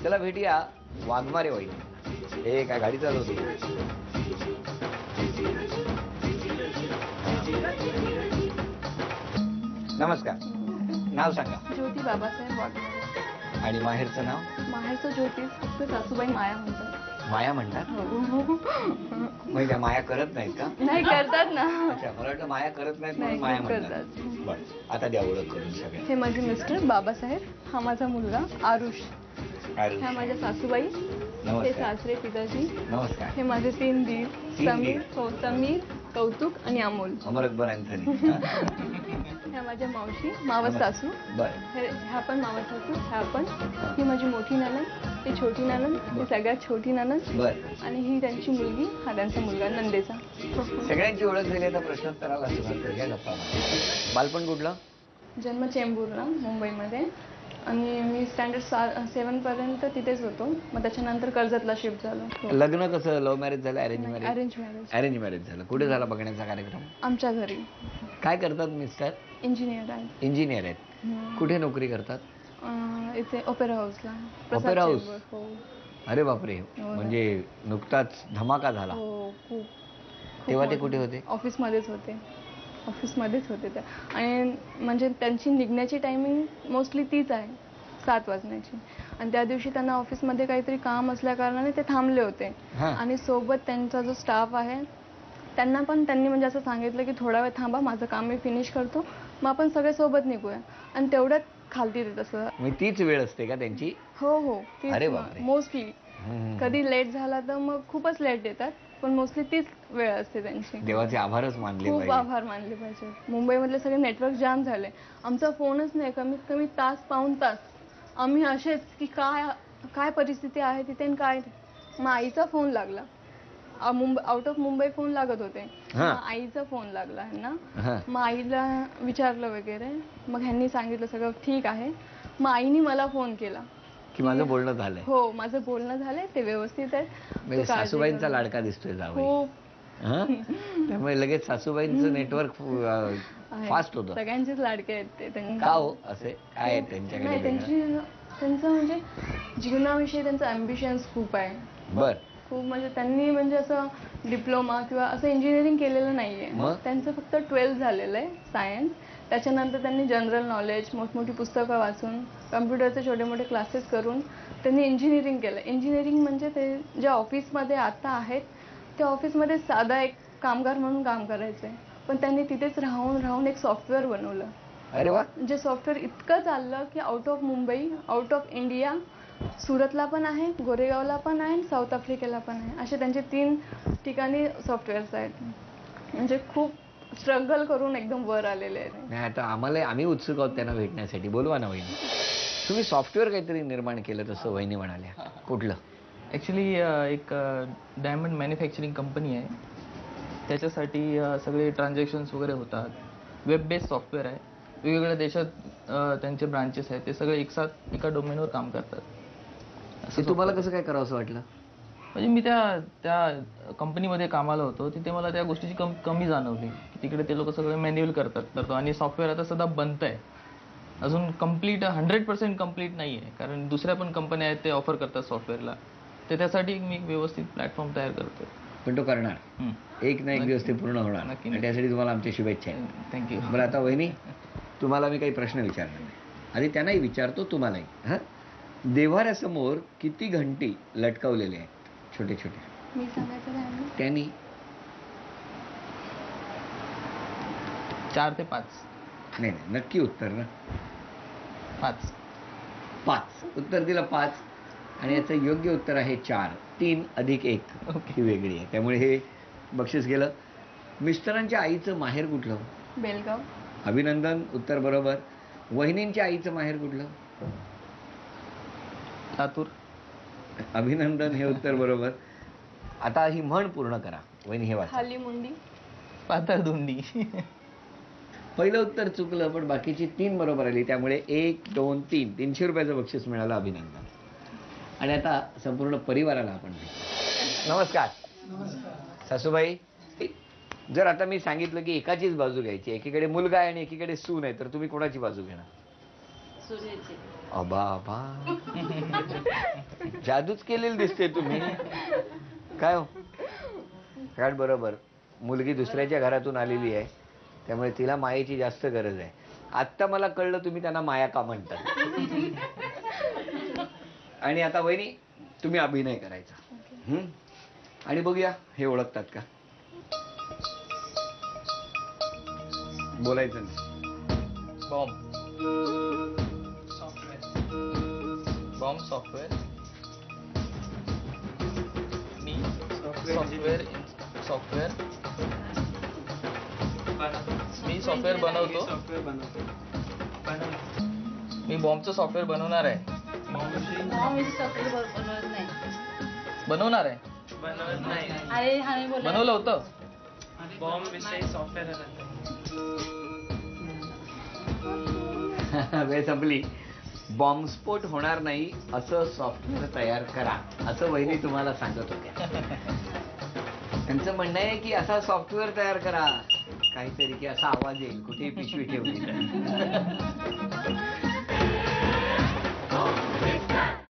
चला भेटूया वाघमारे वहिनी. हे काय गाडी चालवते? नमस्कार, नाव सांगा. ज्योती बाबासाहेब वाघमारे. आणि माहेरचं नाव? माहेरचं ज्योतिष, फक्त सासूबाई माया म्हणतात. माया म्हणतात? मग त्या माया करत नाहीत का? नाही, करतात ना. अच्छा, मला वाटतं माया करत नाहीत म्हणून नाही, माया खूप म्हणतात. करतात. बरं, आता द्या ओळख करून सगळ्या. हे माझे मिस्टर बाबासाहेब, हा माझा मुलगा आरुष, आरुष. ह्या माझ्या सासूबाई, हे नमस्कार. सासरे पिताजी, नमस्कार. हे माझे 3 दीर, तीन समीर, दीर. हो समीर, कौतुक आणि अमोल. अमर अकबर अँथनी. ह्या माझ्या मावशी, मावस सासू, बरं. ह्या पण मावस सासू, ह्या पण. ही माझी मोठी नणंद, ही छोटी नणंद, ही सगळ्यात छोटी नणंद, बरं. आणि ही त्यांची मुलगी, हा त्यांचा मुलगा नंदेचा. सगळ्यांची ओळख झाली आता प्रश्नोत्तराला सुरुवात करूया गप्पा. बालपण कुठलं? जन्म चेंबूरला, मुंबईमध्ये, आणि मी स्टँडर्ड 7 पर्यंत तिथेच होतो. मग त्याच्यानंतर कर्जतला शिफ्ट झालो. लग्न कसं? लव्ह मॅरेज झालं, arrange marriage? Arrange marriage. Arrange marriage झालं. कुठे झाला बघण्याचा कार्यक्रम? आमच्या घरी. काय करतात मिस्टर? इंजिनियर आहे. इंजिनियर आहेत. कुठे नोकरी करतात? इथे ओपेरा हाऊसला. Opera house? हो. अरे बापरे, हो. म्हणजे नुकताच धमाका झाला. हो, खूप. तेव्हा ते कुठे होते? ऑफिसमध्येच होते. ऑफिसमध्येच होते त्या. आणि म्हणजे त्यांची निघण्याची टायमिंग मोस्टली तीच आहे, 7 वाजण्याची. आणि त्या दिवशी त्यांना ऑफिसमध्ये काहीतरी काम असल्या कारणाने ते थांबले होते. आणि सोबत त्यांचा जो स्टाफ आहे त्यांना पण त्यांनी म्हणजे असं सांगितलं की थोडा वेळ थांबा, माझं काम मी फिनिश करतो, मग आपण सगळे सोबत निघूया. आणि तेवढ्यात खालती ते तसं. मग तीच वेळ असते का त्यांची? हो हो, अरे बापरे. मोस्टली. कधी लेट झाला तर मग खूपच लेट येतात, पण मोस्टली तीच वेळ असते त्यांची. देवाचे आभारच मानले खूप पाहिजे. आभार मानले पाहिजे. मुंबईमधले सगळे नेटवर्क जाम झाले. आमचा फोनच नाही, कमीत कमी तास पाऊण तास आम्ही असेच की काय परिस्थिती आहे तिथे आणि काय. मग आईचा फोन लागला, आउट ऑफ मुंबई फोन लागत होते. आईचा फोन लागला ह्यांना. मग आईला विचारलं वगैरे, मग ह्यांनी सांगितलं सगळं ठीक आहे. मग आईनी मला फोन केला की माझं बोलणं झालंय. हो, माझं बोलणं झालंय, ते व्यवस्थित आहे. म्हणजे सासूबाईंचा लाडका दिसतोय जावई. खूप. त्यामुळे लगेच सासूबाईंचं नेटवर्क फास्ट होतं. सगळ्यांचेच लाडके आहेत ते. का हो असे काय आहे त्यांच्याकडे? त्यांचं म्हणजे जीवनाविषयी त्यांचं अम्बिशन्स खूप आहे. बर. खूप म्हणजे त्यांनी म्हणजे असं डिप्लोमा किंवा असं इंजिनिअरिंग केलेलं नाहीये. त्यांचं फक्त 12th झालेलं आहे, सायन्स. त्याच्यानंतर त्यांनी जनरल नॉलेज, मोठमोठी पुस्तकं वाचून, कम्प्युटरचे छोटे मोठे क्लासेस करून त्यांनी इंजिनिअरिंग केलं. इंजिनिअरिंग म्हणजे ते ज्या ऑफिसमध्ये आता आहेत त्या ऑफिसमध्ये साधा एक कामगार म्हणून काम करायचे, पण त्यांनी तिथेच राहून एक सॉफ्टवेअर बनवलं. अरे वा. जे सॉफ्टवेअर इतकं चाललं की out of Mumbai, out of India, सुरतला पण आहे, गोरेगावला पण आहे, साऊथ आफ्रिकेला पण आहे. असे त्यांचे 3 ठिकाणी सॉफ्टवेअर्स आहेत. म्हणजे खूप स्ट्रगल करून एकदम वर आलेले आहेत. नाही, आता आम्ही उत्सुक आहोत त्यांना भेटण्यासाठी. बोलवा ना वहिनी. तुम्ही सॉफ्टवेअर काहीतरी निर्माण केलं तसं वहिनी म्हणाल्या. कुठलं? ॲक्च्युली एक डायमंड मॅन्युफॅक्चरिंग कंपनी आहे. त्याच्यासाठी सगळे ट्रान्झॅक्शन्स वगैरे होतात. वेब बेस्ड सॉफ्टवेअर आहे. वेगवेगळ्या देशात त्यांचे ब्रांचेस आहेत. ते सगळे एकसाथ एका डोमेनवर काम करतात. असं तुम्हाला कसं काय करावं असं वाटलं? म्हणजे मी त्या कंपनीमध्ये कामाला होतो, तिथे मला त्या गोष्टीची कमी जाणवली की तिकडे ते लोक सगळं मॅन्युअल करतो. आणि सॉफ्टवेअर आता सध्या बनत आहे. अजून कम्प्लीट 100% कम्प्लीट नाही आहे, कारण दुसऱ्या पण कंपन्या आहेत ते ऑफर करतात सॉफ्टवेअरला. तर त्यासाठी मी एक व्यवस्थित प्लॅटफॉर्म तयार करतो. पण तो करणार एक ना एक दिवस ते पूर्ण होणार. नक्की. आणि त्यासाठी तुम्हाला आमची शुभेच्छा आहे. थँक्यू. बरं, आता वहिनी तुम्हाला मी काही प्रश्न विचारणार नाही. आधी त्यांनाही विचारतो, तुम्हालाही. देव्हाऱ्यासमोर किती घंटी लटकवलेले आहेत छोटे छोटे? मी सांगायचं काय? त्यांनी 4 ते 5. नाही, नक्की उत्तर ना? 5. उत्तर दिलं 5. आणि याचं योग्य उत्तर आहे 4. 3 अधिक 1 ही वेगळी आहे, त्यामुळे हे बक्षीस गेलं. मिस्टरांच्या आईचं माहेर कुठलं? बेलगाव. अभिनंदन, उत्तर बरोबर. वहिनींच्या आईचं माहेर कुठलं? लातूर. अभिनंदन, हे उत्तर बरोबर. आता ही म्हण पूर्ण करा वहिनी, हे वाचा. खाली मुंडी. पातळधुंडी. पहिलं उत्तर चुकलं, पण बाकीची 3 बरोबर आली, त्यामुळे 1, 2, 3 300 रुपयाचं बक्षीस मिळालं. अभिनंदन. आणि आता संपूर्ण परिवाराला आपण भेटू. नमस्कार. सासूबाई, जर आता मी सांगितलं की एकाचीच बाजू घ्यायची, एकीकडे मुलगा आहे आणि एकीकडे सून आहे, तर तुम्ही कोणाची बाजू घेणार? अबा अबा जादूच केलेली दिसते तुम्ही. काय हो? कारण बरोबर मुलगी दुसऱ्याच्या घरातून आलेली आहे, त्यामुळे तिला मायेची जास्त गरज आहे. आत्ता मला कळलं तुम्ही त्यांना माया का म्हणतात. आणि आता वहिनी तुम्ही अभिनय करायचा. आणि बघूया हे ओळखतात का. बोलायचं नाही. Bomb software. मी सॉफ्टवेअर मी सॉफ्टवेअर बनवतो. मी बॉम्बचं सॉफ्टवेअर बनवणार आहे. बनवणार आहे. बनवलं होतं. वेळ संपली. बॉम्बस्फोट होणार नाही असं सॉफ्टवेअर तयार करा असं वहिनी तुम्हाला सांगत होत्या. त्यांचं म्हणणं आहे की असा सॉफ्टवेअर तयार करा काहीतरी की असा आवाज येईल कुठेही पिशवी ठेवली.